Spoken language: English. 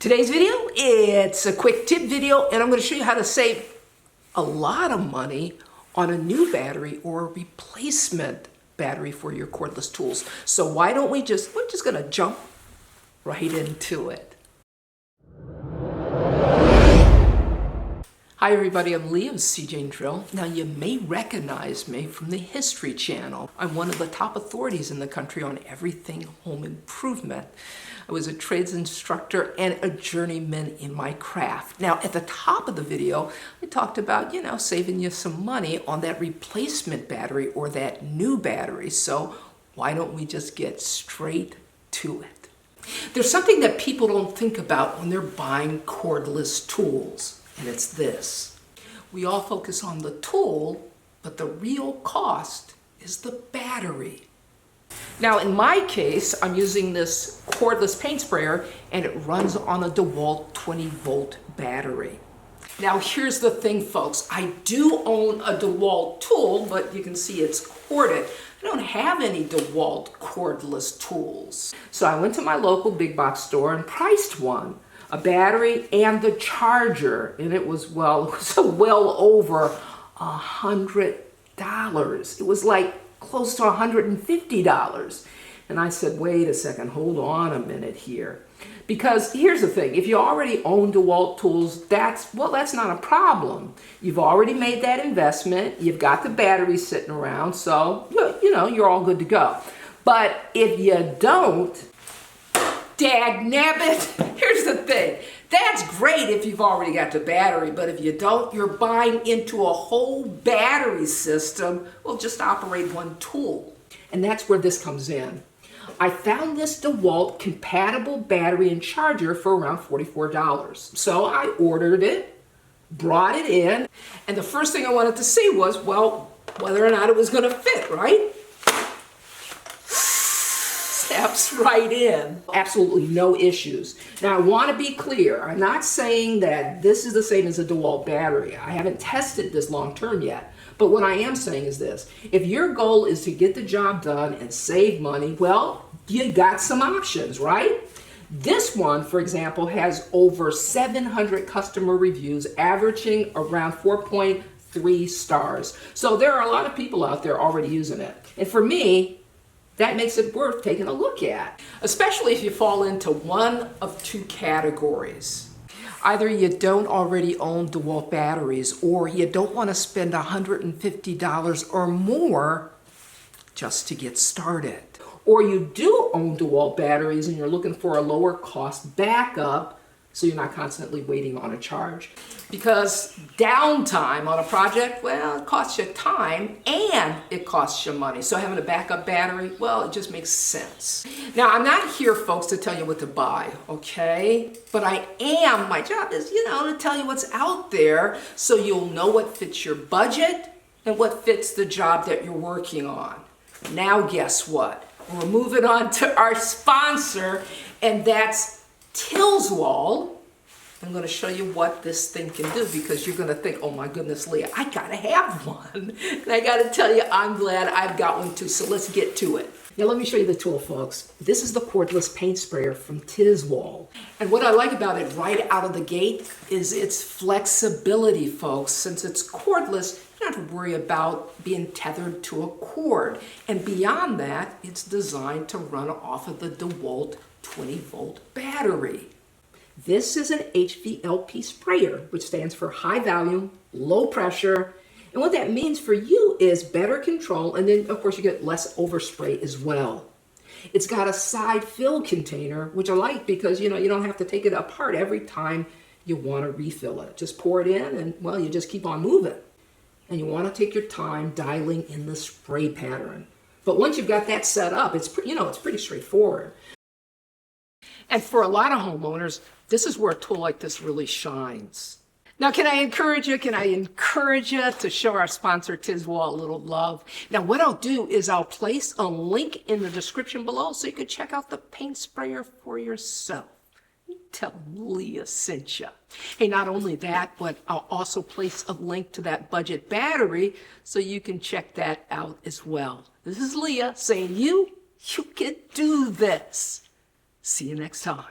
Today's video, it's a quick tip video, and I'm going to show you how to save a lot of money on a new battery or a replacement battery for your cordless tools. So why don't we're just going to jump right into it. Hi everybody, I'm Leah of seejanedrill. Now you may recognize me from the History Channel. I'm one of the top authorities in the country on everything home improvement. I was a trades instructor and a journeyman in my craft. Now at the top of the video, I talked about, saving you some money on that replacement battery or that new battery. So why don't we just get straight to it? There's something that people don't think about when they're buying cordless tools. And it's this. We all focus on the tool, but the real cost is the battery. Now in my case, I'm using this cordless paint sprayer and it runs on a DeWalt 20-volt battery. Now here's the thing, folks. I do own a DeWalt tool, but you can see it's corded. I don't have any DeWalt cordless tools. So I went to my local big box store and priced one. A battery and the charger, and it was well over $100. It was like close to $150. And I said, wait a second, hold on a minute here. Because here's the thing, if you already own DeWalt tools, that's not a problem. You've already made that investment, you've got the battery sitting around, so you're all good to go. But if you don't, dagnabbit, here's the thing. That's great if you've already got the battery, but if you don't, you're buying into a whole battery system. Well, just operate one tool. And that's where this comes in. I found this DeWalt compatible battery and charger for around $44. So I ordered it, brought it in, and the first thing I wanted to see was, well, whether or not it was going to fit, right? Steps right in. Absolutely no issues. Now I want to be clear. I'm not saying that this is the same as a DeWalt battery. I haven't tested this long term yet. But what I am saying is this. If your goal is to get the job done and save money, well, you got some options, right? This one, for example, has over 700 customer reviews, averaging around 4.3 stars. So there are a lot of people out there already using it. And for me, that makes it worth taking a look at, especially if you fall into one of two categories. Either you don't already own DeWalt batteries, or you don't want to spend $150 or more just to get started. Or you do own DeWalt batteries and you're looking for a lower cost backup so you're not constantly waiting on a charge. Because downtime on a project, well, it costs you time and it costs you money. So having a backup battery, well, it just makes sense. Now, I'm not here, folks, to tell you what to buy, okay? But my job is, to tell you what's out there so you'll know what fits your budget and what fits the job that you're working on. Now, guess what? We're moving on to our sponsor, and that's Tilswall. I'm going to show you what this thing can do, because you're going to think, oh my goodness, Leah, I got to have one. And I got to tell you, I'm glad I've got one too. So let's get to it. Now let me show you the tool, folks. This is the cordless paint sprayer from Tilswall. And what I like about it right out of the gate is its flexibility, folks. Since it's cordless, you don't have to worry about being tethered to a cord. And beyond that, it's designed to run off of the DeWalt 20-volt battery. This is an HVLP sprayer, which stands for high volume, low pressure. And what that means for you is better control, and then of course you get less overspray as well. It's got a side fill container, which I like because you don't have to take it apart every time you want to refill it. Just pour it in and, well, you just keep on moving. And you want to take your time dialing in the spray pattern. But once you've got that set up, it's pretty straightforward. And for a lot of homeowners, this is where a tool like this really shines. Now, can I encourage you to show our sponsor Tilswall a little love? Now, what I'll do is I'll place a link in the description below so you can check out the paint sprayer for yourself. Tell them Leah sent you. Hey, not only that, but I'll also place a link to that budget battery so you can check that out as well. This is Leah saying you can do this. See you next time.